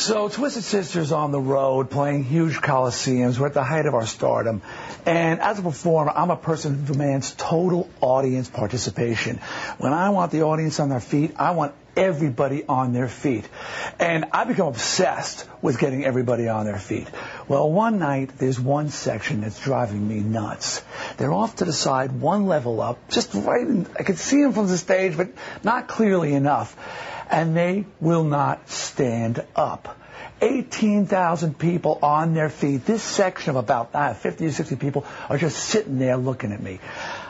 So Twisted Sister's on the road playing huge coliseums. We're at the height of our stardom. And as a performer, I'm a person who demands total audience participation. When I want the audience on their feet, I want everybody on their feet. And I become obsessed with getting everybody on their feet. Well, one night, there's one section that's driving me nuts. They're off to the side, one level up, just right in, I could see them from the stage, but not clearly enough. And they will not stand up. 18,000 people on their feet. This section of about 50 or 60 people are just sitting there looking at me.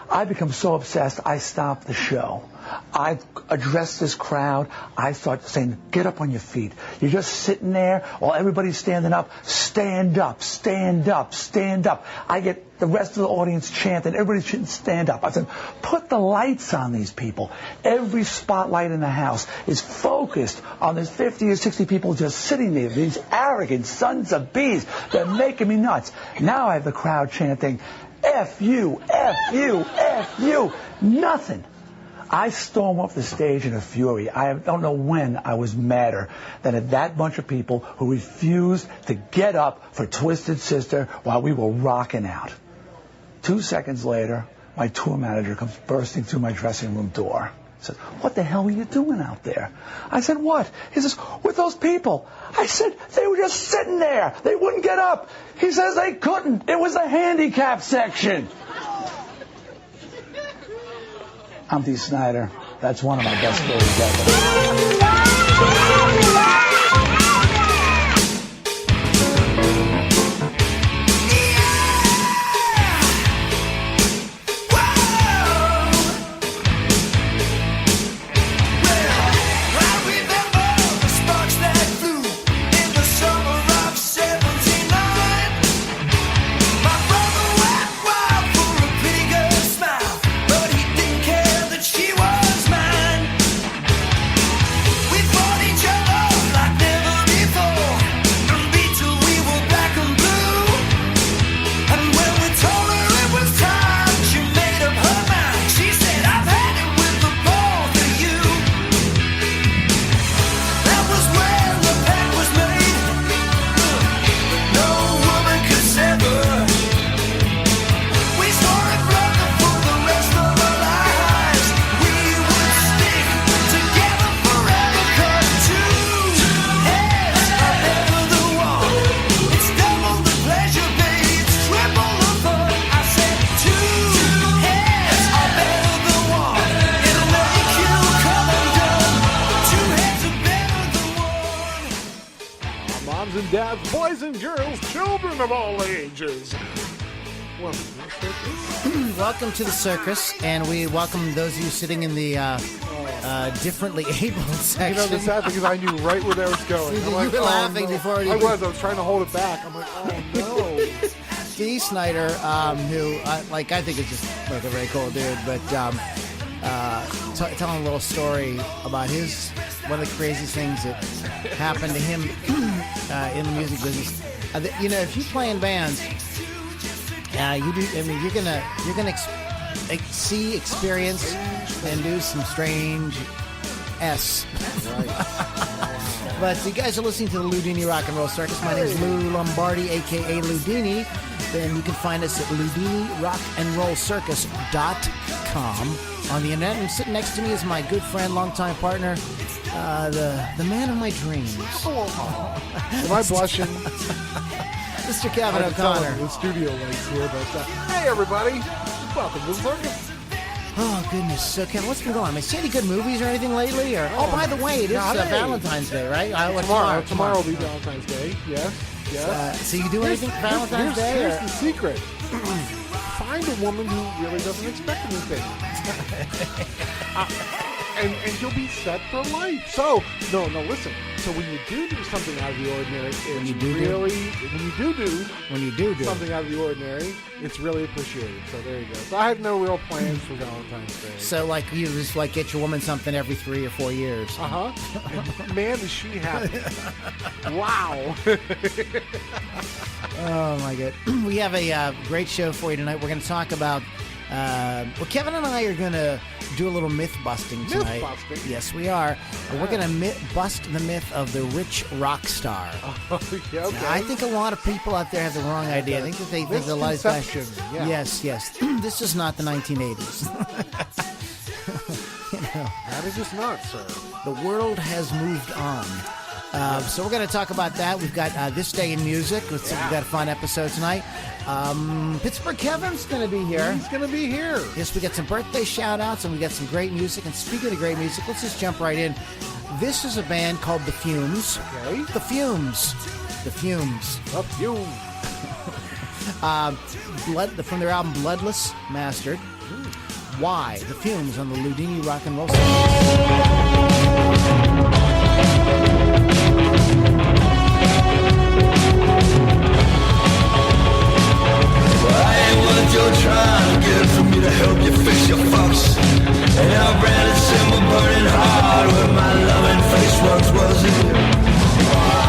I become so obsessed, I stop the show. I address this crowd. I start saying, get up on your feet. You're just sitting there while everybody's standing up. Stand up, stand up, stand up. I get the rest of the audience chanting. Everybody should stand up. I said, put the lights on these people. Every spotlight in the house is focused on these 50 or 60 people just sitting there. These arrogant sons of bees. They're making me nuts. Now I have the crowd chanting, F you, F you, F you. Nothing. I storm off the stage in a fury. I don't know when I was madder than at that bunch of people who refused to get up for Twisted Sister while we were rocking out. 2 seconds later, my tour manager comes bursting through my dressing room door. He says, what the hell were you doing out there? I said, what? He says, with those people. I said, they were just sitting there. They wouldn't get up. He says they couldn't. It was the handicap section. I'm Dee Snider. That's one of my best stories ever. Dads, boys and girls, children of all ages. Welcome to the circus, and we welcome those of you sitting in the differently abled section. You know, the sad thing is I knew right where that was going. You were laughing before you... I was trying to hold it back. I'm like, oh no. Dee Snider, who, I think is just like a very cool dude, but telling a little story about one of the craziest things that happened to him in the music business. You know, if you play in bands, you're gonna see, experience, and do some strange S. Right. But you guys are listening to the Loudini Rock and Roll Circus. My name is Lou Lombardi, a.k.a. Loudini. Then you can find us at LoudiniRockandRollCircus.com on the internet. And sitting next to me is my good friend, longtime partner, the man of my dreams. Am I blushing? Mr. Kevin O'Connor. The studio lights here, but hey everybody, welcome to the circus. Oh goodness! So Kevin, what's been going on? Have you seen any good movies or anything lately? Or by the way, it is Valentine's Day, right? Tomorrow will be Valentine's Day. Yes. So you do anything for Valentine's Day? Here's the secret. Find a woman who really doesn't expect anything. And you'll be set for life. So, no, listen. So when you do something out of the ordinary, when you do something out of the ordinary, it's really appreciated. So there you go. So I have no real plans for Valentine's Day. So like you just like get your woman something every 3 or 4 years. Man, is she happy. Wow. Oh my God. We have a great show for you tonight. We're going to talk about Well, Kevin and I are going to do a little myth busting tonight. Myth busting? Yes, we are. We're going to bust the myth of the rich rock star. Yeah, okay. Now, I think a lot of people out there have the wrong idea. I think that they think the life Misconception, yeah. Yes. This is not the 1980s. That is just not, sir. The world has moved on. So we're going to talk about that. We've got This Day in Music. We've got a fun episode tonight. Pittsburgh Kevin's going to be here. He's going to be here. Yes, we got some birthday shout-outs, and we got some great music. And speaking of great music, let's just jump right in. This is a band called The Fumes. Okay. The Fumes. The Fumes. The Fumes. From their album Bloodless Mastered. Why? The Fumes on the Loudini Rock and Roll What you're trying to get from me to help you fix your fucks. And our branded symbol burning hard where my loving face once was it.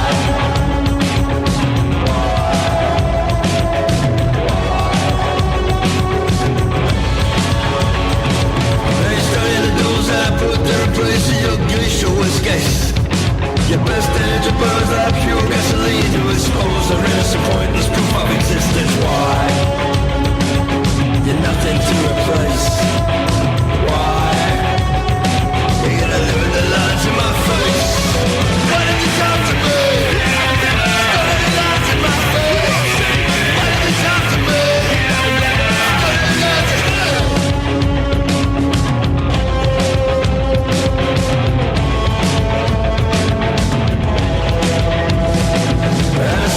They study the doors I put there in place of your geisha whiskies. Your best energy burns like pure gasoline to expose the innocent pointless proof of existence. Why? You're nothing to replace. Why? You're gonna live with the lines in my face. Why did you come to me? Why did the lines in my face? Why did you come to me? Why did the lines in my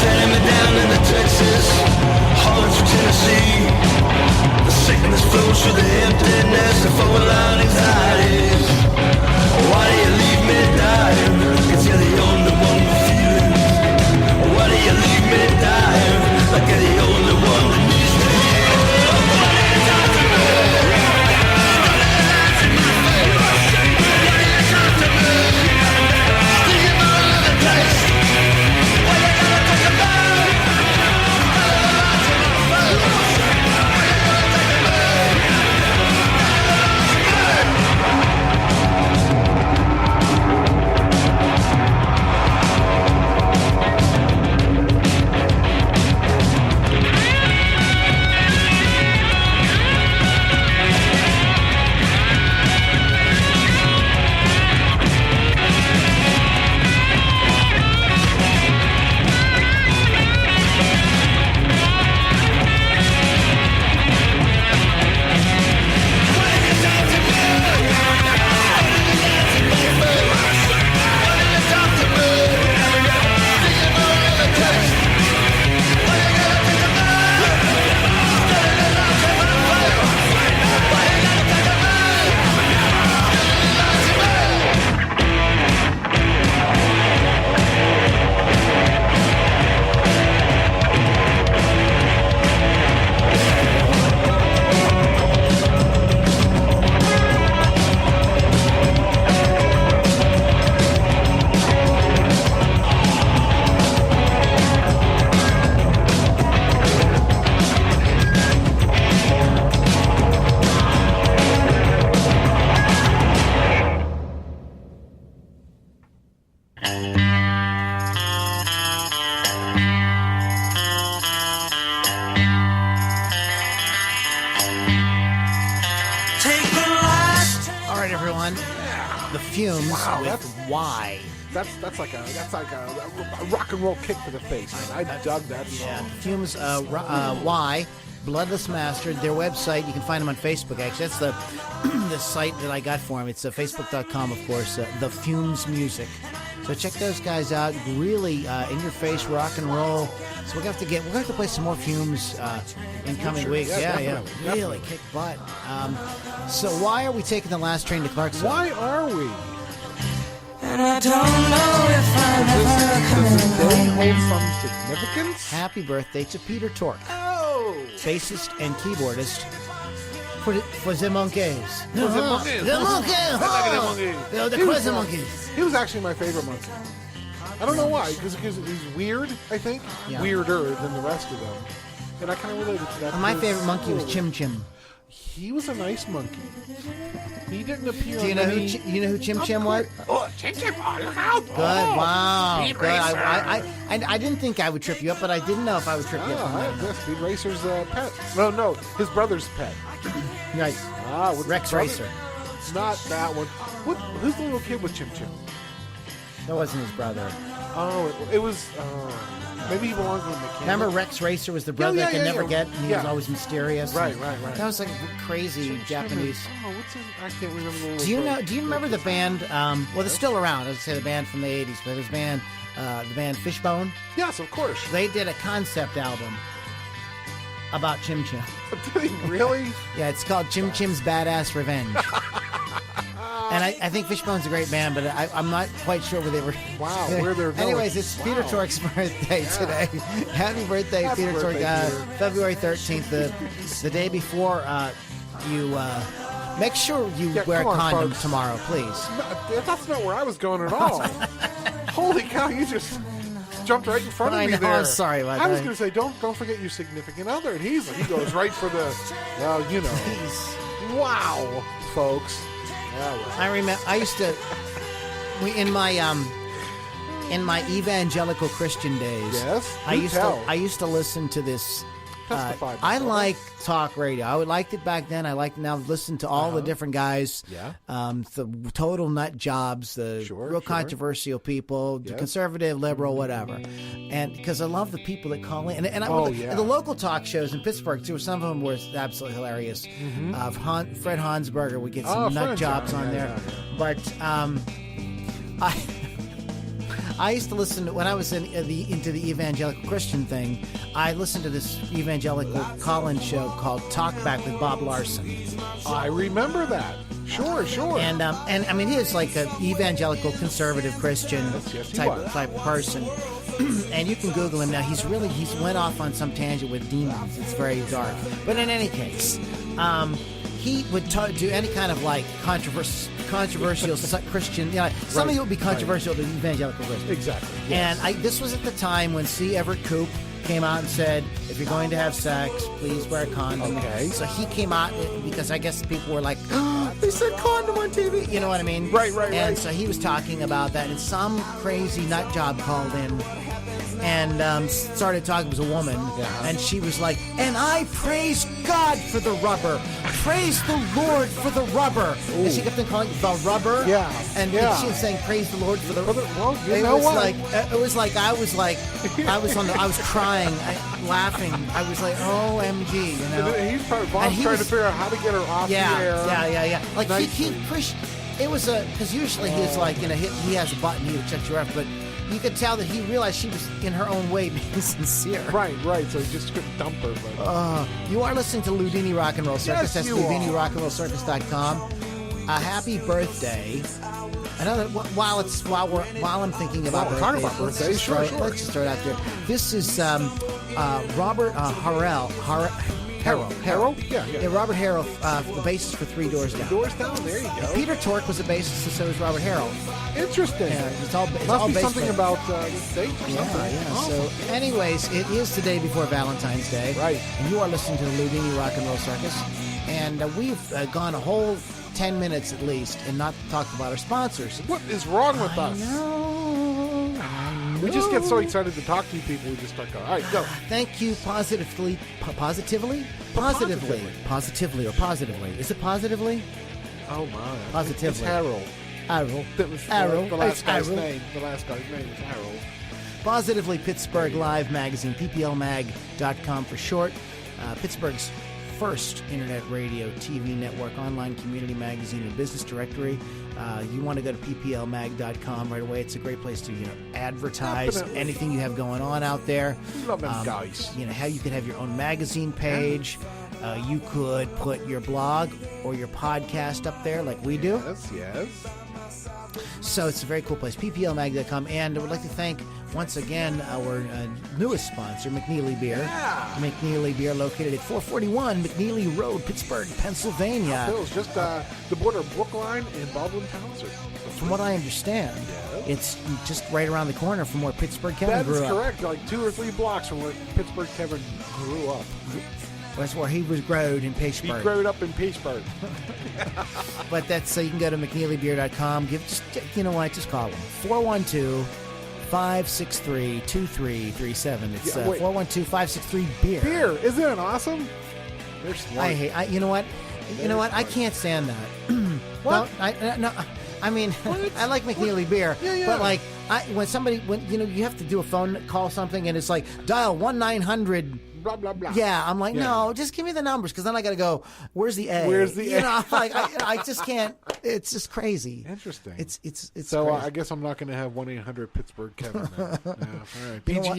sending me down into Texas, hauling through Tennessee. The sickness flows through the emptiness of overlying anxieties. Why do you leave me dying? 'Cause you're the only one with feelings. Why do you leave me dying? Like you're the only one that needs to hear. Why do you talk to me? Why do you talk to me? Do you know the taste? Why you gotta talk about it? The Fumes Wow, with that's- Why. That's like a rock and roll kick to the face. Man. I dug that song. Yeah, Fumes, Why, Bloodless Mastered, their website, you can find them on Facebook, actually. That's the the site that I got for them. It's facebook.com, of course, The Fumes Music. So check those guys out. Really in-your-face rock and roll. So we're going to have to play some more Fumes in coming weeks. Yeah, Yeah, definitely. really kick butt. So why are we taking the last train to Clarksville? Why are we? And I don't know if I'll ever come Does the day along. hold some significance? Happy birthday to Peter Tork, Oh! bassist and keyboardist for the Monkees. The Monkees. The Monkees. I like the Monkees. The He was crazy one- Monkees. He was actually my favorite monkey. I don't know why, because he's weird, I think. Yeah. Weirder than the rest of them. And I kind of related to that. My because- favorite monkey was Chim Chim. He was a nice monkey. He didn't appear. Do you know who Chim Chim was? Oh, Chim Chim! Oh, look out! Good. Wow. Good. I didn't think I would trip you up, but I didn't know if I would trip you up. Yeah, Speed Racer's pet. No, his brother's pet. Nice. Rex brother? Racer. Not that one. Who's the little kid with Chim Chim? That wasn't his brother. Oh, it was. Maybe he belonged to the mechanic. Remember Rex Racer was the brother that could never get, and he was always mysterious. Right. That was like crazy Japanese. What's his? I can't remember the little. Do you remember the band? Well, they're still around. I was say the band from the '80s, but his band, the band Fishbone. Yes, of course. They did a concept album about Chim Chim. Really? Yeah, it's called Chim Chim's Badass Revenge. And I think Fishbone's a great band, but I'm not quite sure where they were. Wow, where they're going. Anyways, it's Peter Tork's birthday today. Happy birthday, Peter Tork. February 13th, the day before you make sure you wear a condom tomorrow, please. No, that's not where I was going at all. Holy cow, you just jumped right in front of me there. I'm sorry about that. I was going to say, don't forget your significant other. And he goes right for the, well, you know. Wow, folks. I remember. I used to, in my evangelical Christian days. Yes. I used to listen to this. I like talk radio. I liked it back then. I like now listen to all the different guys. Yeah. The total nut jobs, the real controversial people, the conservative, liberal, whatever. And because I love the people that call in, and the local talk shows in Pittsburgh too. Some of them were absolutely hilarious. Fred Hansberger would get some nut jobs on there, but I used to listen to, when I was into the evangelical Christian thing. I listened to this evangelical call-in show called Talk Back with Bob Larson. I remember that. Sure. And I mean, he is like an evangelical conservative Christian type of person. And you can Google him now. He's went off on some tangent with demons. It's very dark. But in any case, he would do any kind of like controversial Christian. You know, something that would be controversial to evangelical Christians. Exactly. Yes. And this was at the time when C. Everett Koop came out and said, if you're going to have sex, please wear a condom. Okay. So he came out because I guess people were like, oh, they said condom on TV. You know what I mean? Right. And so he was talking about that, and some crazy nut job called in and started talking. It was a woman, and she was like, and I praise God for the rubber. Praise the Lord for the rubber. Ooh. And she kept on calling it the rubber. Yeah. And she was saying, praise the Lord for the rubber. Well, you know what? It was like I was crying, laughing. I was like, OMG, you know. He's probably trying to figure out how to get her off the air. Yeah. Like nice. he pushed. It was because usually he's like, you know, he has a button, he would check you out, but you could tell that he realized she was in her own way being sincere. Right. So he just couldn't dump her. But you are listening to Loudini Rock and Roll Circus. Yes, That's LoudiniRockandRollCircus.com. A happy birthday. Another while I'm thinking about birthdays, sure. Let's just throw it out there. This is Robert Harrell. Harrell? Yeah. Robert Harrell, the bassist for Three Doors Down. Doors Down, there you go. Peter Tork was a bassist, and so was Robert Harrell. Interesting. Yeah, it's all Must be something about this date or something. Yeah. Awesome. So, anyways, it is the day before Valentine's Day. Right. And you are listening to the Loudini Rock and Roll Circus. And we've gone a whole 10 minutes at least and not talked about our sponsors. What is wrong with us? I know. We just get so excited to talk to you people, we just start going, all right, go. Thank you positively. Positively or positively? Is it positively? Oh, my. Positively. It's Harrell. That was the last guy's name. The last guy's name is Harrell. Positively Pittsburgh Live Magazine, pplmag.com for short. Pittsburgh's first internet radio, TV network, online community magazine, and business directory. You want to go to pplmag.com right away. It's a great place to advertise anything you have going on out there. Love them guys. How you could have your own magazine page. You could put your blog or your podcast up there like we do. Yes. So it's a very cool place, pplmag.com. And I would like to thank, once again, our newest sponsor, McNeely Beer. Yeah. McNeely Beer, located at 441 McNeely Road, Pittsburgh, Pennsylvania. It's just the border of Brookline and Baldwin Township. From what I understand, it's just right around the corner from where Pittsburgh Kevin grew up. That is correct, like 2 or 3 blocks from where Pittsburgh Kevin grew up. That's where he was growed in He Pittsburgh. growed up in Pittsburgh. But that's so you can go to McNeelyBeer.com. Just call them 412-563-2337. It's 412-563 Beer, isn't it awesome? They're smart. You know what? I can't stand that. What? I mean, I like McNeely beer, but like when you have to do a phone call something and it's like dial 1-900. Blah blah blah. Yeah, I'm like, no, just give me the numbers because then I got to go. Where's the A? Where's the A? Like I just can't. It's just crazy. Interesting. It's so crazy. I guess I'm not going to have 1-800 Pittsburgh Kevin. Now. All right. You know what?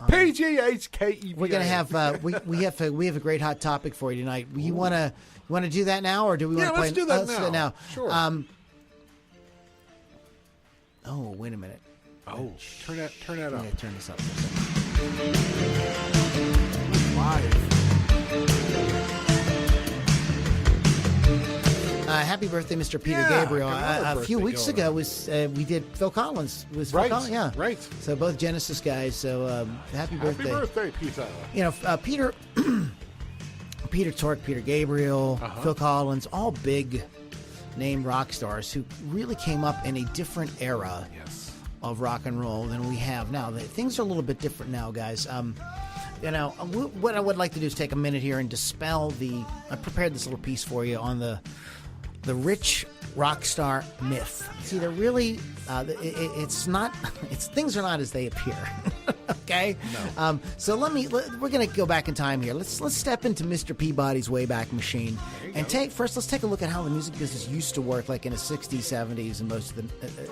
PGHKEV. We're gonna have we have a great hot topic for you tonight. You want to do that now or do we want to play? Let's do that let's do it now. Sure. Oh, wait a minute. Oh, turn that I'm up. gonna turn this up. For a Live. happy birthday, Mr. Peter Yeah, Gabriel. another A few birthday weeks going ago we did Phil Collins. Right, Phil Collins? Yeah. right. So both Genesis guys. So happy birthday. Happy birthday, Peter. Peter, Peter Tork, Peter Gabriel, Phil Collins, all big name rock stars who really came up in a different era of rock and roll than we have now. Things are a little bit different now, guys. What I would like to do is take a minute here and dispel I prepared this little piece for you on the rich rock star myth. See, they're really, things are not as they appear. Okay? No. So we're going to go back in time here. Let's step into Mr. Peabody's Wayback Machine and let's take a look at how the music business used to work, like in the 60s, 70s, and most of the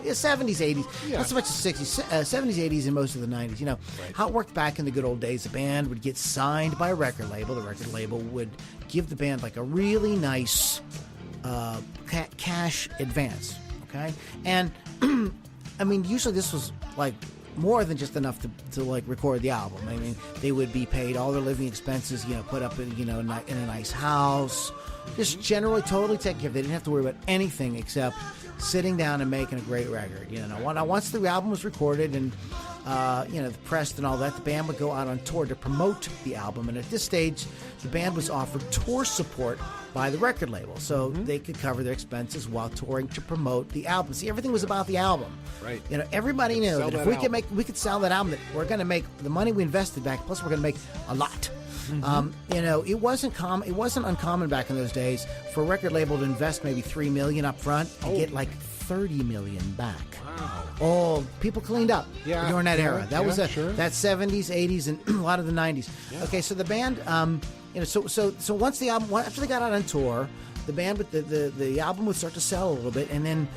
70s, 80s, not so much the 60s, 70s, 80s, and most of the 90s. How it worked back in the good old days. The band would get signed by a record label. The record label would give the band like a really nice cash advance. Okay? And I mean, usually this was like more than just enough to like record the album. I mean, they would be paid all their living expenses, put up in in a nice house, just generally totally taken care of. They didn't have to worry about anything except sitting down and making a great record. Once the album was recorded and pressed and all that, the band would go out on tour to promote the album. And at this stage, the band was offered tour support by the record label, so they could cover their expenses while touring to promote the album. See, everything was about the album. Right. Everybody knew that if we could sell that album, that we're going to make the money we invested back. Plus, we're going to make a lot. It wasn't uncommon back in those days for a record label to invest maybe $3 million up front and get like $30 million back. Wow. Oh, people cleaned up during that era. That was that 70s, 80s, and a lot of the 90s. Yeah. Okay, so the band, so once the album, after they got out on tour, the band with the album would start to sell a little bit, and then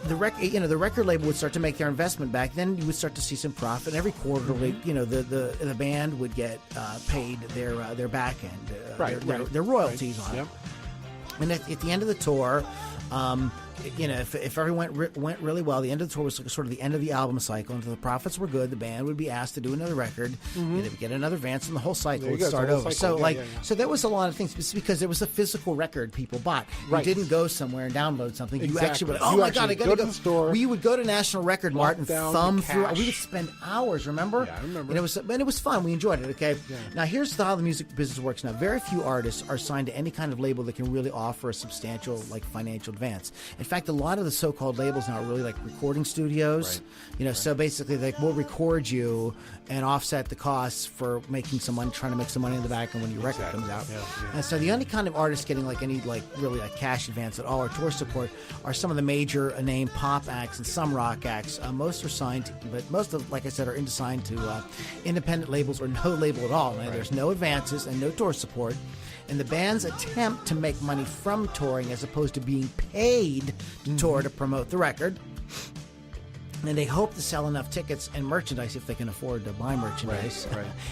the record label would start to make their investment back. Then you would start to see some profit. Every quarter, the band would get paid their back end, their royalties on it. And at the end of the tour, if everything went really well, the end of the tour was sort of the end of the album cycle, and if the profits were good, the band would be asked to do another record, and they would get another advance, and the whole cycle would start over. So so there was a lot of things. It's because there was a physical record people bought. You didn't go somewhere and download something. Exactly. You actually would, oh my God, I got to go to the store. We would go to National Record Mart and thumb through. We would spend hours, remember? Yeah, I remember. And it was fun. We enjoyed it, okay? Yeah. Now, here's how the music business works now. Very few artists are signed to any kind of label that can really offer a substantial, financial advance. In fact, a lot of the so-called labels now are really like recording studios. So basically, we'll record you and offset the costs for making some money, trying to make some money in the back, and when your record comes out. Yeah. And so the only kind of artists getting any really cash advance at all or tour support are some of the major name pop acts and some rock acts. Most are signed, but most of, like I said, are signed to independent labels or no label at all. Now, there's no advances and no tour support. And the bands attempt to make money from touring as opposed to being paid to tour to promote the record. And they hope to sell enough tickets and merchandise, if they can afford to buy merchandise,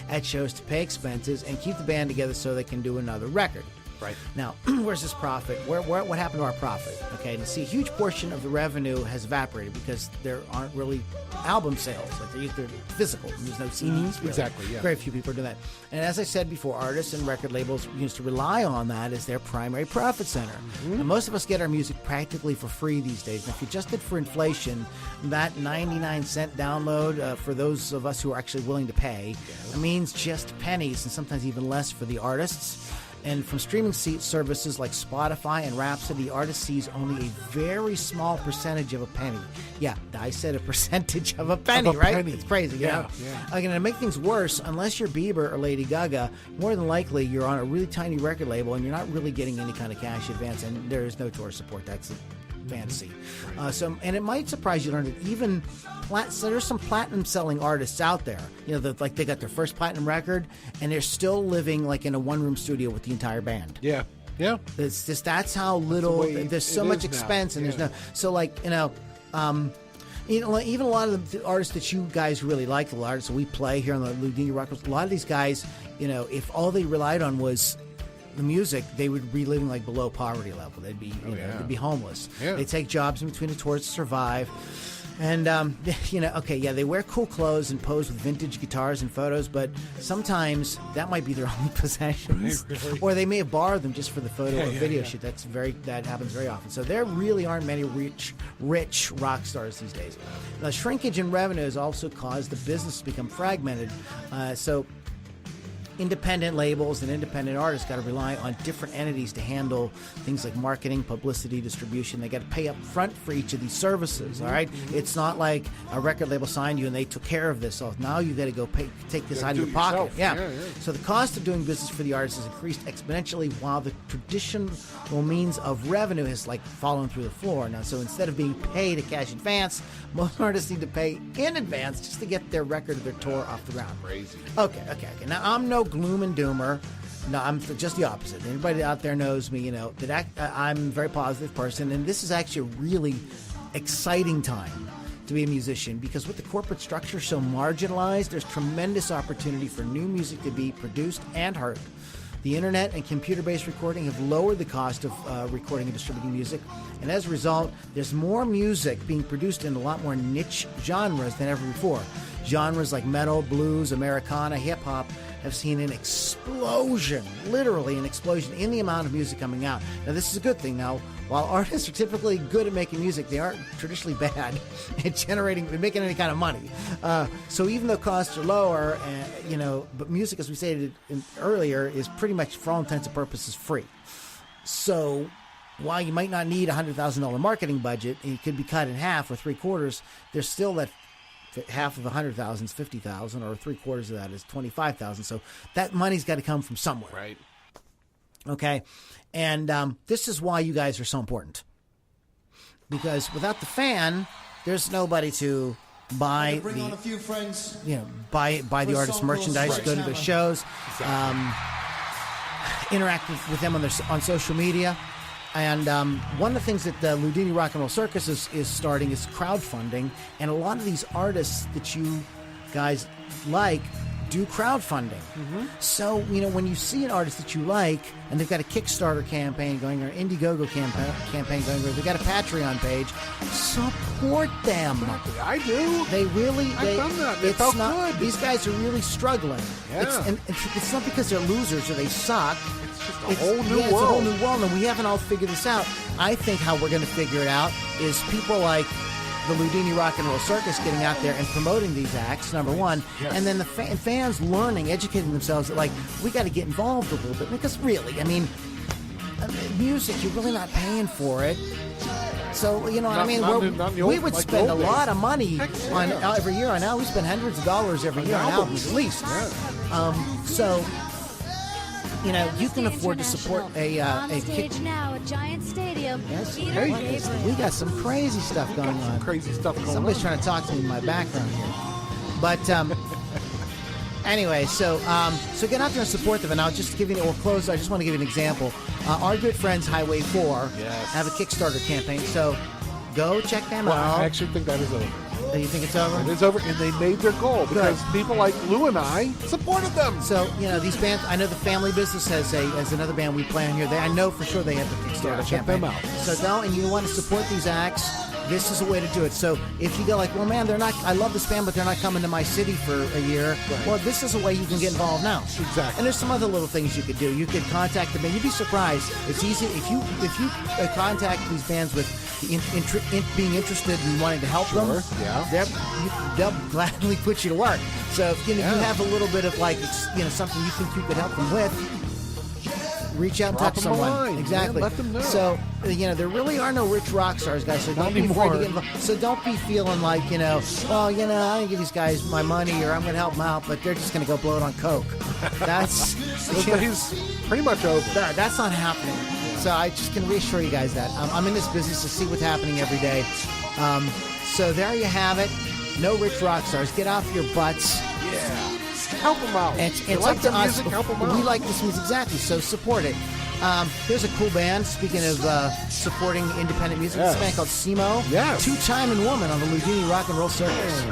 at shows to pay expenses and keep the band together so they can do another record. Right. Now, where's this profit? What happened to our profit? Okay, and you see a huge portion of the revenue has evaporated because there aren't really album sales. Like they're physical. There's no CDs. Really. Exactly, yeah. Very few people do that. And as I said before, artists and record labels used to rely on that as their primary profit center. And most of us get our music practically for free these days. And if you adjusted for inflation, that 99-cent download for those of us who are actually willing to pay means just pennies and sometimes even less for the artists. And from streaming services like Spotify and Rhapsody, the artist sees only a very small percentage of a penny. Yeah, I said a percentage of a penny, right? Penny. It's crazy, you know? Again, to make things worse, unless you're Bieber or Lady Gaga, more than likely you're on a really tiny record label and you're not really getting any kind of cash advance, and there is no tour support. That's a fantasy. And it might surprise you to learn that even so there's some platinum selling artists out there. You know, like they got their first platinum record and they're still living like in a one-room studio with the entire band. Yeah. It's just that's how little there's so much expense and there's no. So like even a lot of the artists that you guys really like, the artists that we play here on the Loudini Rock, a lot of these guys, if all they relied on was the music, they would be living like below poverty level. They'd be, they'd be homeless. Yeah. They take jobs in between the tours to survive. And, they wear cool clothes and pose with vintage guitars and photos, but sometimes that might be their only possessions. Right, really? Or they may have borrowed them just for the photo or video shoot. That happens very often. So there really aren't many rich rock stars these days. Now, shrinkage in revenue has also caused the business to become fragmented. So independent labels and independent artists got to rely on different entities to handle things like marketing, publicity, distribution. They got to pay up front for each of these services, all right? It's not like a record label signed you and they took care of this. So now you got to go take this out of your pocket. Yeah. So the cost of doing business for the artist has increased exponentially while the traditional means of revenue has fallen through the floor. Now, so instead of being paid a cash advance, most artists need to pay in advance just to get their record or their tour off the ground. Crazy. Okay. Now, I'm no gloom and doomer. No, I'm just the opposite. Anybody out there knows me, that I'm a very positive person, and this is actually a really exciting time to be a musician because with the corporate structure so marginalized, there's tremendous opportunity for new music to be produced and heard. The internet and computer-based recording have lowered the cost of recording and distributing music, and as a result, there's more music being produced in a lot more niche genres than ever before. Genres like metal, blues, Americana, hip-hop have seen an explosion, literally an explosion in the amount of music coming out. Now, this is a good thing. Now, while artists are typically good at making music, they aren't traditionally bad at making any kind of money. So even though costs are lower, but music, as we stated earlier, is pretty much, for all intents and purposes, free. So while you might not need a $100,000 marketing budget, and it could be cut in half or 3/4, there's still that half of 100,000 is 50,000, or 3/4 of that is 25,000. So that money's got to come from somewhere. Right. Okay. And this is why you guys are so important. Because without the fan, there's nobody to buy on a few friends, buy the artist's merchandise, go to their shows, interact with them on social media. And one of the things that the Loudini Rock and Roll Circus is starting is crowdfunding. And a lot of these artists that you guys like do crowdfunding. Mm-hmm. So, when you see an artist that you like, and they've got a Kickstarter campaign going, or an Indiegogo campaign going, or they've got a Patreon page, support them. I do. They really, I've done that. It felt good. These guys are really struggling. Yeah. It's not because they're losers or they suck. It's just a whole new world. It's a whole new world, and we haven't all figured this out. I think how we're going to figure it out is people like the Loudini Rock and Roll Circus getting out there and promoting these acts, number one, and then the fans learning, educating themselves that, we got to get involved a little bit, because really, music, you're really not paying for it. So, we would spend a lot of money on every year on albums. We spend hundreds of dollars every year on albums, at least. So, you can afford to support a stage now, a giant stadium. Yes, we got some crazy stuff going on. Somebody's trying to talk to me in my background here. But anyway, so get out there and support them. And I'll just give you. We'll close. I just want to give you an example. Our good friends Highway 4 have a Kickstarter campaign. So go check them out. I actually think that is a You think it's over? It is over, and they made their goal because people like Lou and I supported them. So, these bands, I know the Family Business has another band we play on here. I know for sure they have the Kickstarter check campaign. them out. So, and you want to support these acts, this is a way to do it. So if you go like, well, man, I love this band, but they're not coming to my city for a year. Right. Well, this is a way you can get involved now. Exactly. And there's some other little things you could do. You could contact the band. You'd be surprised. It's easy if you contact these bands with being interested and wanting to help them. Yeah. They'll gladly put you to work. So if you have a little bit of something you think you could help them with, reach out and Drop touch them a someone. line, Exactly. man. Let them know. So, there really are no rich rock stars, guys. So don't be afraid to get involved. So don't be feeling like, well, I didn't give these guys my money or I'm going to help them out, but they're just going to go blow it on coke. That's pretty much over. That's not happening. So I just can reassure you guys that. I'm in this business to see what's happening every day. So there you have it. No rich rock stars. Get off your butts. Yeah. Help them out. It's like up to the us. music, help them out. We like this music, exactly, so support it. Here's a cool band, speaking of supporting independent music. Yes. This band called Simo. Yes. Two-time and woman on the Loudini Rock and Roll Circus.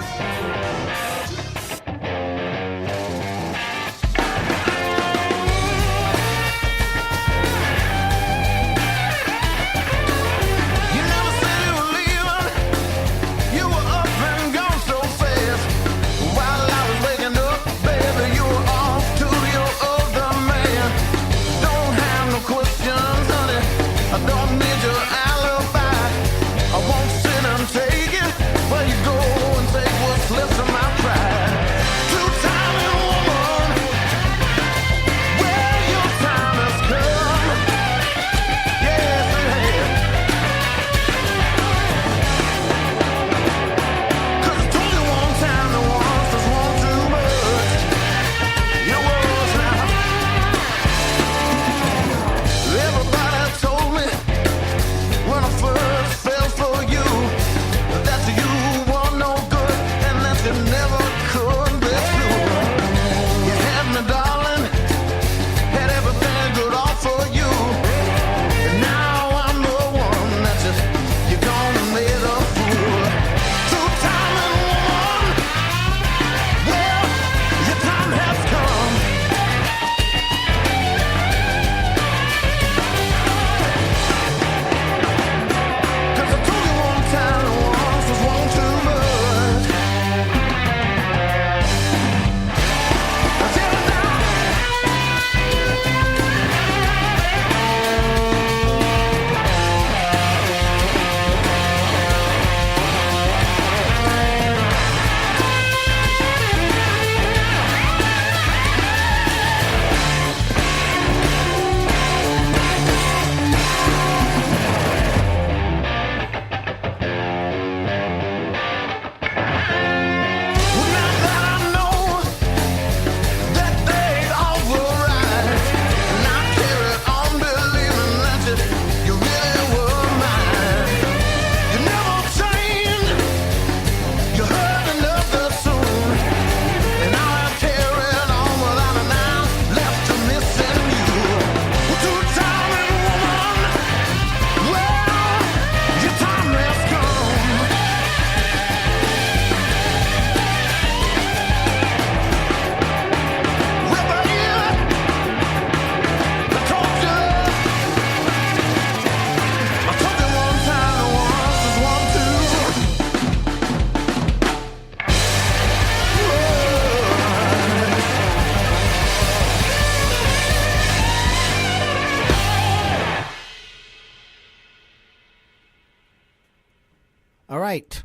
Right.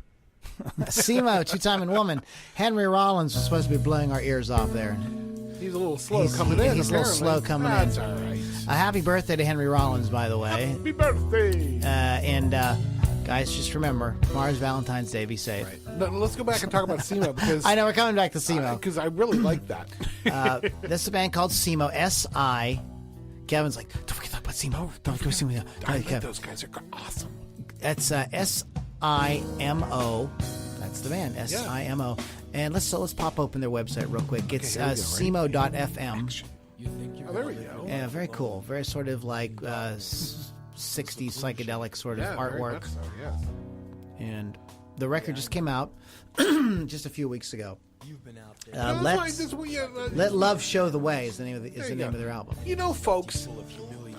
Simo, two-time and woman. Henry Rollins was supposed to be blowing our ears off there. He's a little slow coming in. He's a little slow coming in. That's all right. Happy birthday to Henry Rollins, by the way. Happy birthday. Guys, just remember, tomorrow's Valentine's Day. Be safe. Right. No, let's go back and talk about Simo because I know we're coming back to Simo because I really like that. This is a band called Simo. S-I. Kevin's like, don't forget about Simo. Don't forget Simo. I think those guys are awesome. That's S-I-M-O. That's the band. S-I-M-O. And let's pop open their website real quick. It's Simo.fm. Oh, there we go. Yeah, very cool. Very sort of like 60s psychedelic sort of artwork. Very much so, yeah. And the record just came out just a few weeks ago. Let Love Show the Way is the name of their album. You know, folks,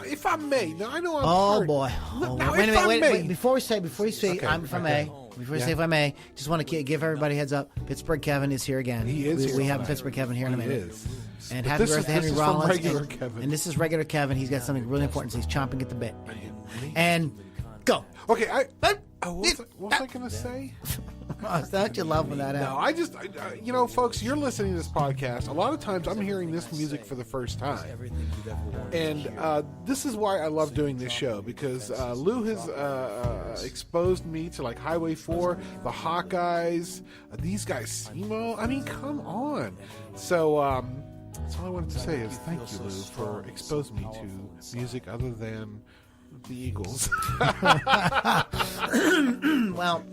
if I may, now I know I'm Oh boy! Now, Wait a if I minute! may. Wait! Before we say, Okay, if I may, just want to give everybody a heads up. Pittsburgh Kevin is here again. He is. We have Pittsburgh Kevin here in a minute. He is. And But happy this birthday, is Henry from Rollins. regular Kevin. And this is regular Kevin. He's got something really important, so he's chomping at the bit. And go. Okay, what was I going to say? Don't you love when that happens? No, folks, you're listening to this podcast. A lot of times I'm hearing this music for the first time. And this is why I love doing this show, because Lou has exposed me to like Highway 4, the Hawkeyes, these guys, Simo. I mean, come on. So that's all I wanted to say is thank you, Lou, for exposing me to music other than the Eagles. Well,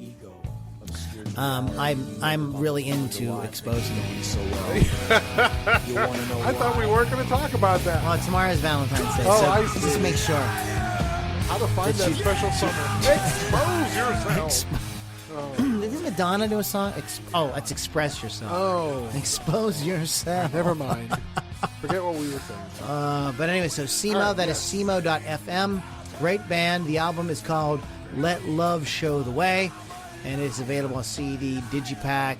I'm really into exposing it. So I thought we weren't going to talk about that. well, tomorrow's Valentine's Day, Oh, so I see. just make sure. How to find that special summer. Expose yourself. Didn't Madonna do a song? That's Express Yourself. Oh, Expose yourself. never mind. Forget what we were saying. But anyway, so Simo, that is Simo.fm. Great band. The album is called Let Love Show the Way, and it's available on CD, Digipack,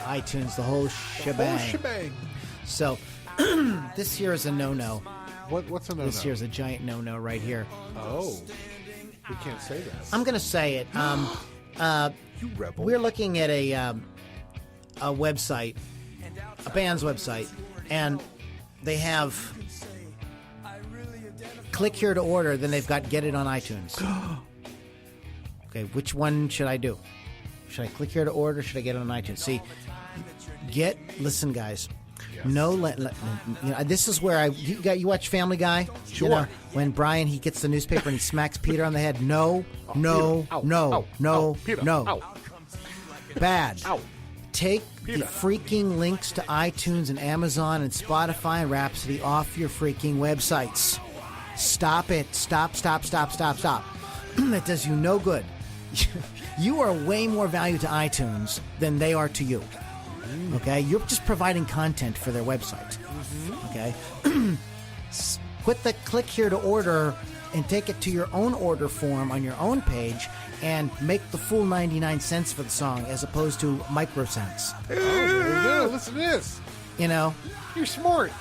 iTunes, the whole shebang. So this here is a no-no. What's a no-no? This here's a giant no-no right here. Oh, we can't say that. I'm going to say it. You rebel. We're looking at a website, a band's website, and they have click here to order, then they've got get it on iTunes. Okay, which one should I do? Should I click here to order? Should I get it on iTunes? See, listen, guys. Yes. No, this is where you watch Family Guy. Sure. You know, when Brian he gets the newspaper and he smacks Peter on the head. No. Bad. Ow. Take Peter. the freaking links to iTunes and Amazon and Spotify and Rhapsody off your freaking websites. Stop it. Stop. That does you no good. You are way more value to iTunes than they are to you. Okay? You're just providing content for their website. Okay? Put the click here to order and take it to your own order form on your own page and make the full 99 cents for the song as opposed to microcents. Oh, there you go. Listen to this. You know? You're smart.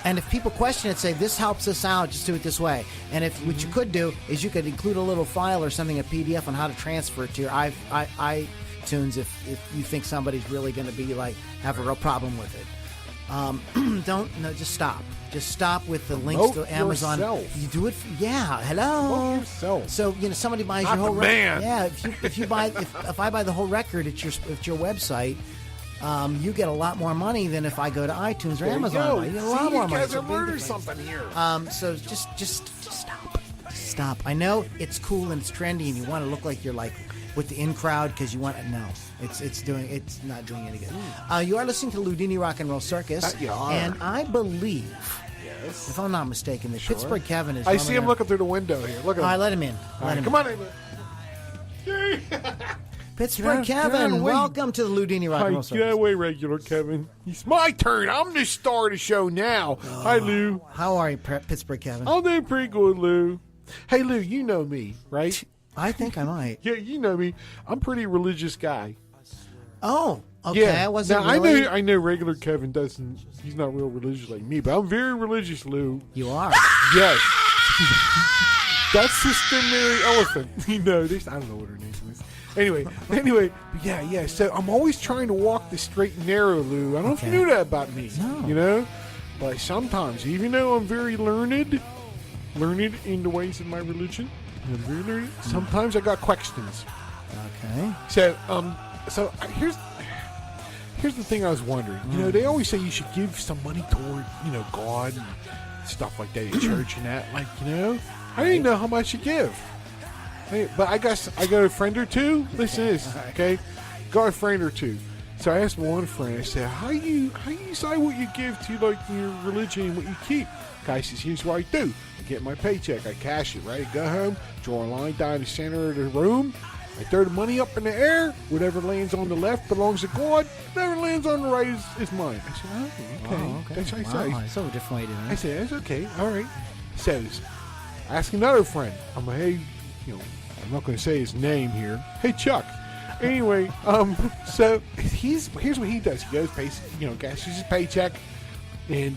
And if people question it, say, this helps us out, just do it this way. And if what you could do is you could include a little file or something, a PDF on how to transfer it to your iTunes if you think somebody's really going to be like, have a real problem with it. Just stop. Just stop with the links to Amazon. Yourself. You do it. Hello. Promote yourself. So somebody buys Not your whole the man. Yeah, if I buy the whole record at your website, you get a lot more money than if I go to iTunes or Amazon. You get a lot more money. You guys So are big learning difference. something here. So just stop. Stop. I know it's cool and it's trendy, and you want to look like you're like with the in crowd because you want to. No, it's not doing any good. You are listening to Loudini Rock and Roll Circus, That you are. and I believe, Yes. if I'm not mistaken, that Pittsburgh Kevin is. I see him looking through the window here. Look at him. All right, let him in. Let him Come in. on, Amy. Pittsburgh Get out of Kevin, the way. welcome to the Loudini Rock and Roll Get Circus. away, regular Kevin. It's my turn. I'm the star of the show now. Hi, Lou. How are you, Pittsburgh Kevin? I'm doing pretty good, Lou. Hey, Lou, you know me, right? I think I might. Yeah, you know me. I'm a pretty religious guy. Oh, okay. Yeah. I wasn't now, really. I know regular Kevin doesn't. He's not real religious like me, but I'm very religious, Lou. You are. Yes. That's Sister Mary Elephant. I don't know what her name is. Anyway, yeah. So I'm always trying to walk the straight and narrow, Lou. I don't know if you knew that about me. No. You know? But sometimes, even though I'm very learned in the ways of my religion, I'm very learned, sometimes I got questions. Okay. So here's the thing I was wondering. You know, they always say you should give some money toward, God and stuff like that in church and that. Like, I didn't know how much to give. Hey, but I guess I got a friend or two. Listen to this, okay? Got a friend or two. So I asked one friend, I said, how you decide what you give to like your religion and what you keep? Guy says, here's what I do. I get my paycheck, I cash it, right? Go home, draw a line down the center of the room, I throw the money up in the air. Whatever lands on the left belongs to God. Whatever lands on the right is mine. I said, okay. Okay. That's what I Wow, say. so a different way to do I it. said, that's okay. All right. Says, ask another friend. I'm like, hey, I'm not going to say his name here. Hey, Chuck. Anyway, so here's what he does. He goes, pays, cashes his paycheck, and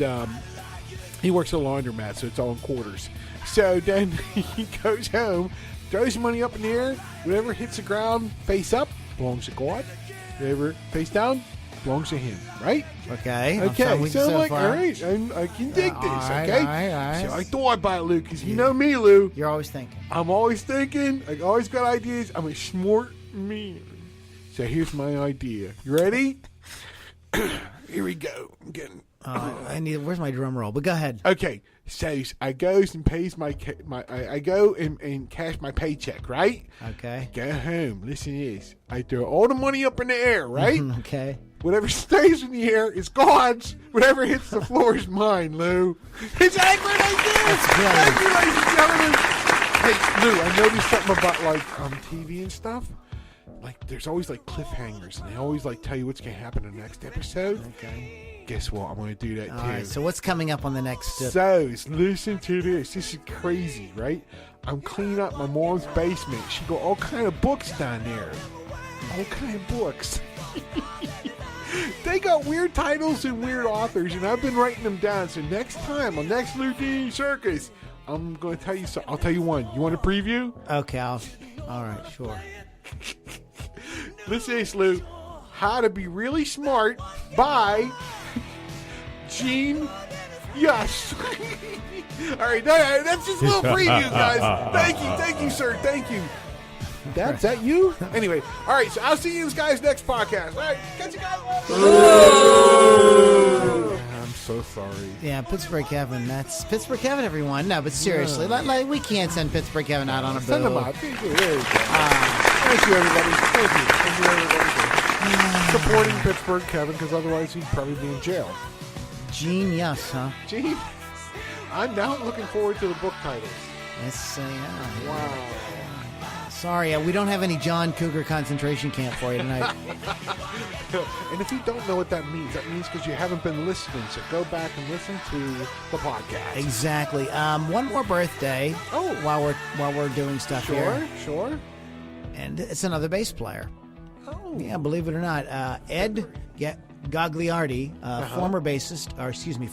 he works at a laundromat, so it's all in quarters. So then he goes home, throws the money up in the air. Whatever hits the ground face up belongs to God. Whatever face down belongs to him. Right? Okay. Okay. So I'm like, far. all right, I can dig this. All right, Okay. all right. So I thought about it, Lou, because you know me, Lou. You're always thinking. I'm always thinking. I always got ideas. I'm a smart man. So here's my idea. You ready? Here we go. I'm getting. Where's my drum roll? But go ahead. Okay. So I goes and pays I go and cash my paycheck, right? Okay. Go home. Listen to this. I throw all the money up in the air, right? Okay. Whatever stays in the air is God's. Whatever hits the floor is mine, Lou. It's accurate idea. That's good. Thank you, ladies and gentlemen. Hey, Lou, I noticed something about TV and stuff. Like, there's always cliffhangers, and they always tell you what's gonna happen in the next episode. Okay. Guess what? I'm gonna do that too. All right. So what's coming up on the next? So listen to this. This is crazy, right? I'm cleaning up my mom's basement. She got all kind of books down there. All kind of books. They got weird titles and weird authors, and I've been writing them down. So next time on next Loudini Circus, I'm going to tell you. I'll tell you one. You want a preview? Okay. All right. Sure. Listen to this, Lou. How to Be Really Smart by Gene. Yes. All right. That's just a little preview, guys. Thank you, sir. Thank you. Is that you? Anyway, all right, so I'll see you guys next podcast. All right, catch you guys later. I'm so sorry. Yeah, Pittsburgh Kevin. That's Pittsburgh Kevin, everyone. No, but seriously, we can't send Pittsburgh Kevin out on a Send bill. them out. Thank you. There you go. Thank you, everybody. Thank you, everybody. Supporting Pittsburgh Kevin, because otherwise he'd probably be in jail. Genius, huh? Gee, I'm now looking forward to the book titles. Yes, Wow. Sorry, we don't have any John Cougar concentration camp for you tonight. And if you don't know what that means because you haven't been listening. So go back and listen to the podcast. Exactly. One more birthday. Oh, while we're doing stuff here. Sure. And it's another bass player. Oh, yeah, believe it or not, Ed Gagliardi, former bassist, or excuse me,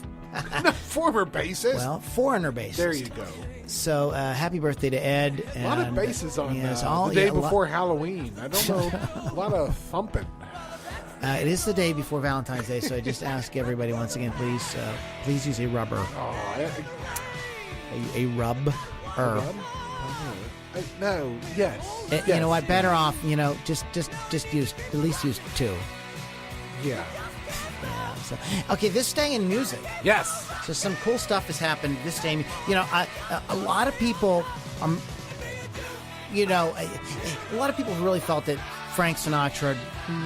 former bassist. well, foreigner bassist. There you go. So happy birthday to Ed. A lot of basses on yes, the day before Halloween. I don't know. A lot of thumping. It is the day before Valentine's Day, so I just ask everybody once again, please use a rubber. Oh, A rub. No. Yes. Yes. You know what? Better off. Just use at least use two. Yeah. Yeah. So, okay, this day in music. Yes. So some cool stuff has happened this day. A lot of people, a lot of people really felt that Frank Sinatra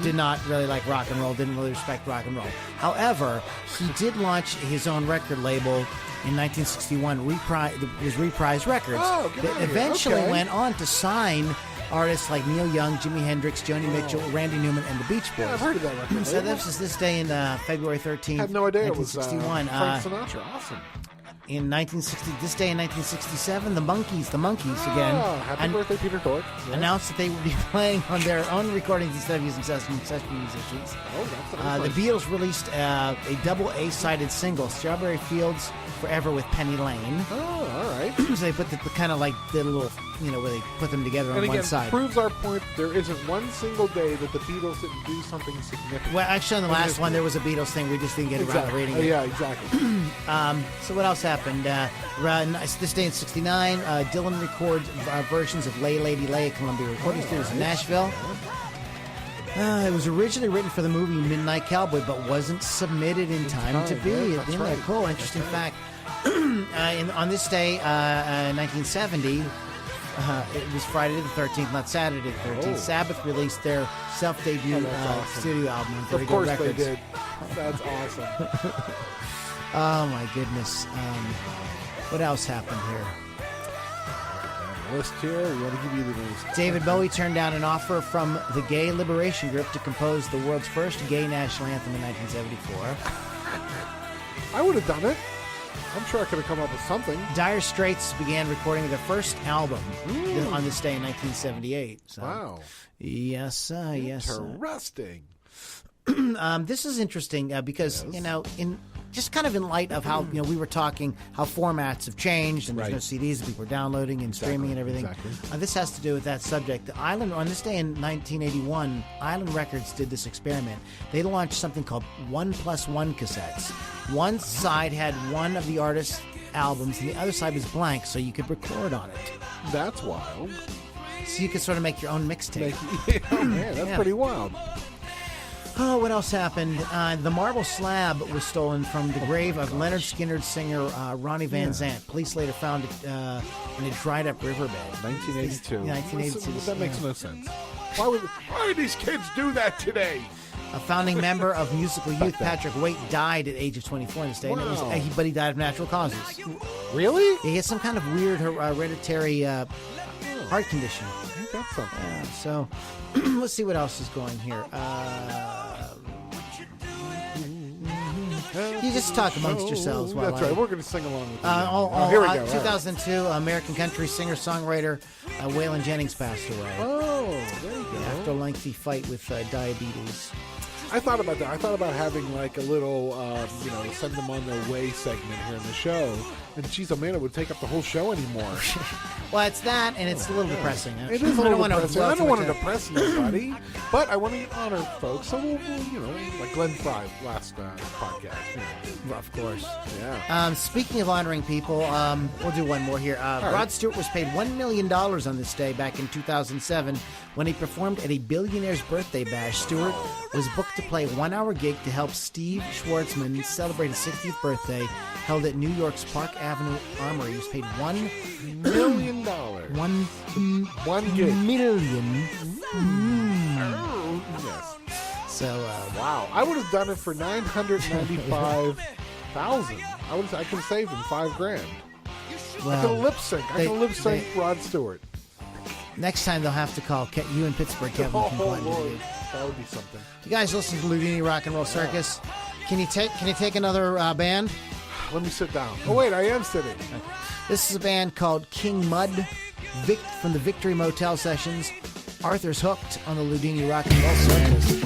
did not really like rock and roll, didn't really respect rock and roll. However, he did launch his own record label in 1961, Reprise Records. Oh, that eventually went on to sign artists like Neil Young, Jimi Hendrix, Joni Mitchell, Randy Newman, and the Beach Boys. Yeah, I've heard of that record. So this was this day in February 13th, I had no idea it was 1961. Frank Sinatra. Awesome. In 1960, this day in 1967, the Monkees again. Oh, happy birthday, Peter Tork. Yes. Announced that they would be playing on their own recordings instead of using session musicians. Oh, that's The Beatles released a double A-sided single, Strawberry Fields Forever with Penny Lane. Oh, all right. So they put the kind of like the little, where they put them together on And one again, side. proves our point. There isn't one single day that the Beatles didn't do something significant. Well, actually, on the last one, there was a Beatles thing. We just didn't get around to reading it. Yeah, exactly. So what else happened? This day in 69, Dylan records versions of Lay Lady Lay at Columbia Recording Studios in Nashville. It was originally written for the movie Midnight Cowboy, but wasn't submitted in time to be. Yeah, that's right. Cool, interesting fact. On this day, 1970, it was Friday the 13th, not Saturday the 13th. Oh. Sabbath released their self-debut awesome. studio album on Of Vertigo course Records. they did. That's awesome. Oh my goodness. What else happened here? the list here. We want to give you the most. David Bowie turned down an offer from the Gay Liberation Group to compose the world's first gay national anthem in 1974. I would have done it. I'm sure I could have come up with something. Dire Straits began recording their first album on this day in 1978. So. Wow. Yes, sir. Yes, sir. Interesting. This is interesting because, in just kind of in light of how, we were talking how formats have changed and there's no CDs that people are downloading and streaming and everything. Exactly. This has to do with that subject. The Island, on this day in 1981, Island Records did this experiment. They launched something called 1+1 cassettes. One side had one of the artist's albums and the other side was blank, so you could record on it. That's wild. So you could sort of make your own mixtape. Oh, man, that's pretty wild. Oh, what else happened? The marble slab was stolen from the grave of Leonard Skinner's singer Ronnie Van Zant. Police later found it in a dried-up riverbed. 1982. 1982. That makes no sense. Why would these kids do that today? A founding member of Musical Youth, Patrick Waite, died at the age of 24 in this day. Wow. But he died of natural causes. Really? He had some kind of weird hereditary heart condition. That's something. So, let's see what else is going here. You just talk amongst yourselves while That's right. We're going to sing along with you. Here we go. 2002, American country singer-songwriter Waylon Jennings passed away. Oh, there you go. After a lengthy fight with diabetes. I thought about that. I thought about having like a little, send them on their way segment here in the show. And geez, oh man, it would take up the whole show anymore. Well, it's that, and it's a little depressing. It is a little depressing. I don't want to depress nobody, but I want to honor folks. So we'll like Glenn Fry last podcast. Well, of course. Yeah. Speaking of honoring people, we'll do one more here. Rod Stewart was paid $1 million on this day back in 2007 when he performed at a billionaire's birthday bash. Stewart was booked to play a 1-hour gig to help Steve Schwartzman celebrate his 60th birthday, held at New York's Park Avenue Armory. He was paid $1 million. One gig. Million. Yes. So, wow. I would have done it for $995,000. I could have saved him $5,000. well, I could lip sync. Rod Stewart. Next time they'll have to call you and Pittsburgh Kevin. Oh, Lord. That would be something. You guys listen to Loudini Rock and Roll Circus. Can you take another band? Let me sit down. Oh, wait, I am sitting. This is a band called King Mud from the Victory Motel Sessions. Arthur's Hooked on the Loudini Rock and Roll Circus.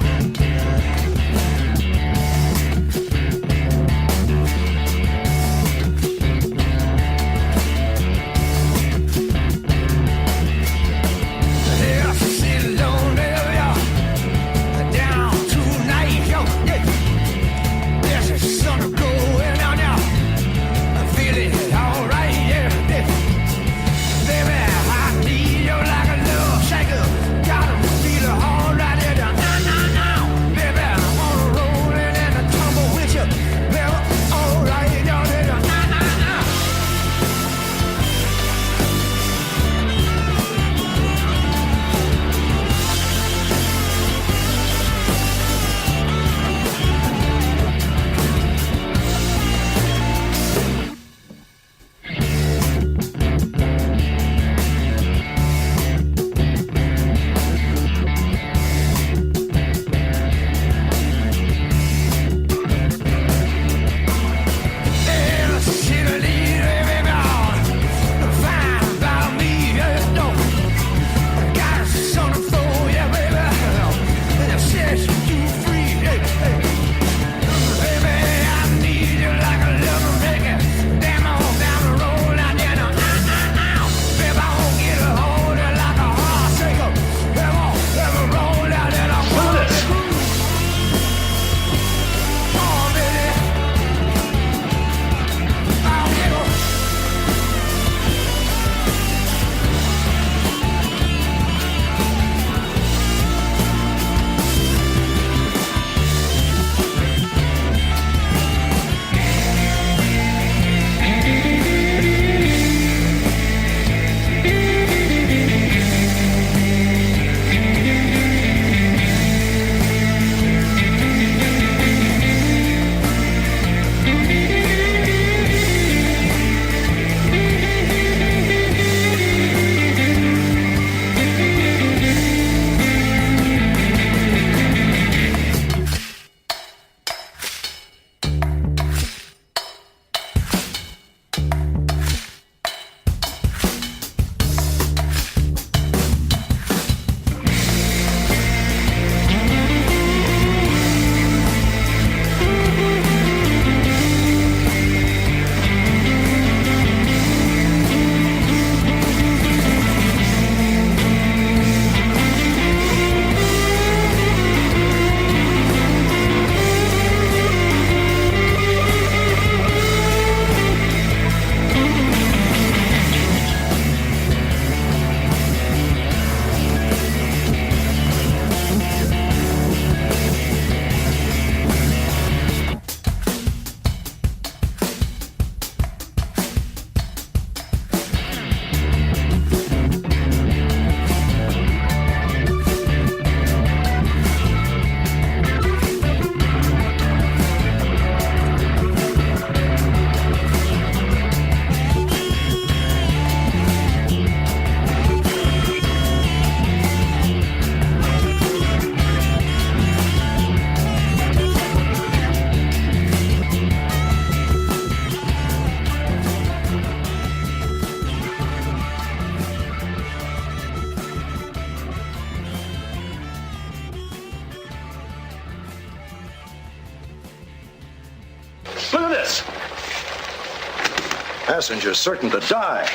Passengers certain to die.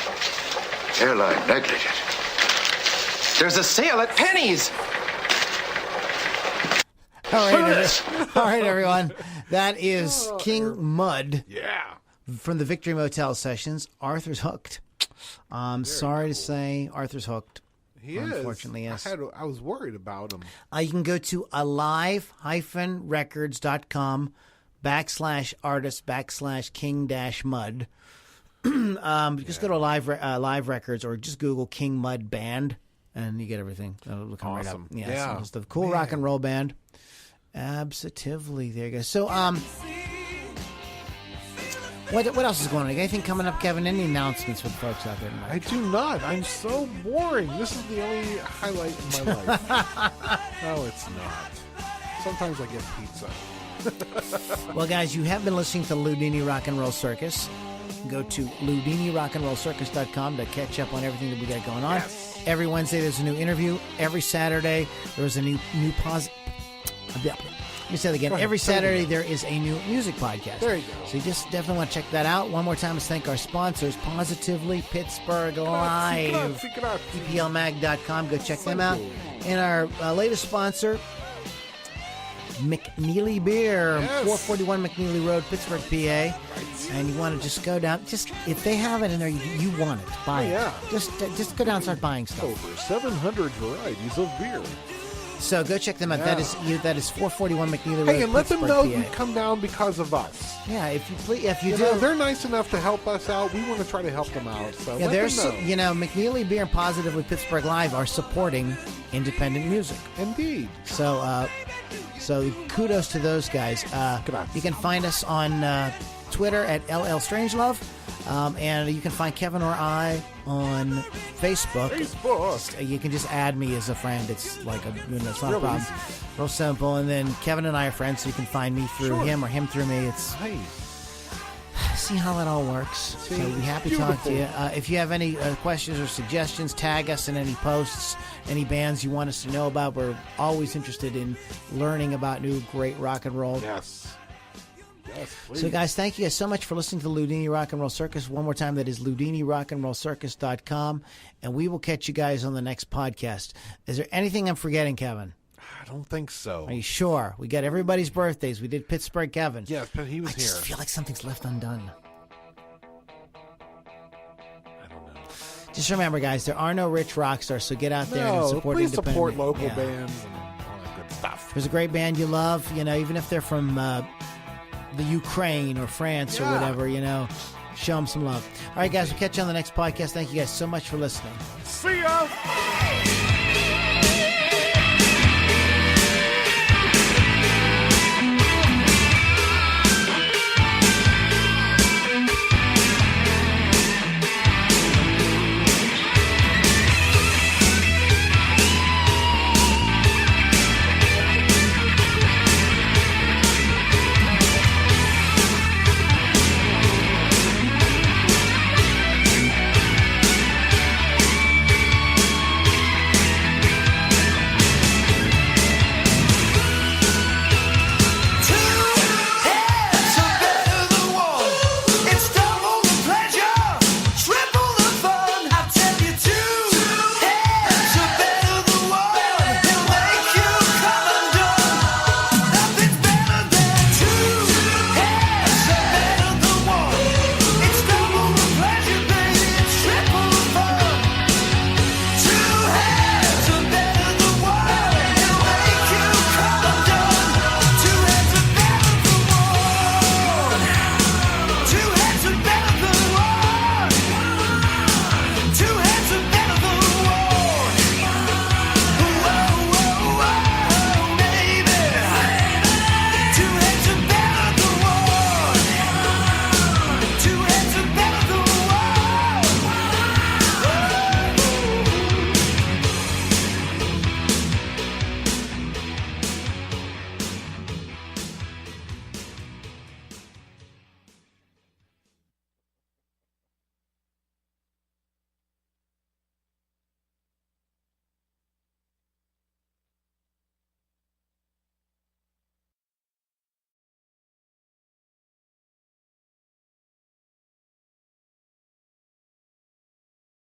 Airline negligent. There's a sale at Penny's. All right, everyone. That is King Mud. Yeah. From the Victory Motel sessions. Arthur's hooked. Sorry to say, Arthur's hooked. He Unfortunately, is. yes. I was worried about him. You can go to alive-records.com/artist/king-mud. Just go to Live Records or just Google King Mud Band and you get everything. It'll come right up. Awesome. Yes, Yeah. it's the cool rock and roll band. Absolutely. There you go. So, what else is going on? Anything coming up, Kevin? Any announcements for the folks out there tonight? I do not. I'm so boring. This is the only highlight in my life. No, it's not. Sometimes I get pizza. Well, guys, you have been listening to Loudini Rock and Roll Circus. Go to LoudiniRockandRollCircus.com to catch up on everything that we got going on. Yes. Every Wednesday, there's a new interview. Every Saturday, there's a new pause. Let me say that again. Every Saturday, there is a new music podcast. There you go. So you just definitely want to check that out. One more time, let's thank our sponsors, Positively Pittsburgh Live, PPLmag.com. Go check them out. And our latest sponsor, McNeely Beer, 441 McNeely Road, Pittsburgh, PA. And you want to just go down. Just if they have it in there, you want it. Buy it. Yeah. Just go down and start buying stuff. Over 700 varieties of beer. So go check them out. Yeah. That is 441 McNeely Road. Hey, and let them know Pittsburgh, you PA. come down because of us. Yeah, if you do. Know, they're nice enough to help us out. We want to try to help them out. So Yeah, let there's them know. McNeely Beer and Positively Pittsburgh Live are supporting independent music. Indeed. So kudos to those guys. You can find us on Twitter at LL Strangelove, and you can find Kevin or I on Facebook. You can just add me as a friend. It's like it's not a problem. Real simple. And then Kevin and I are friends, so you can find me through him or him through me. It's see how that all works. So we'll be happy to talk to you. If you have any questions or suggestions, tag us in any posts, any bands you want us to know about. We're always interested in learning about new great rock and roll. Yes. Yes, please. So, guys, thank you guys so much for listening to Loudini Rock and Roll Circus. One more time, that is LoudiniRockandRollCircus.com, and we will catch you guys on the next podcast. Is there anything I'm forgetting, Kevin? I don't think so. Are you sure? We got everybody's birthdays. We did Pittsburgh Kevin. Yes, but he was I just feel like something's left undone. I don't know. Just remember, guys, there are no rich rock stars, so get out there and support please independent. support local Yeah. bands and all that good stuff. There's a great band you love, even if they're from the Ukraine or France or whatever, show them some love. All right, guys, we'll catch you on the next podcast. Thank you guys so much for listening. See ya!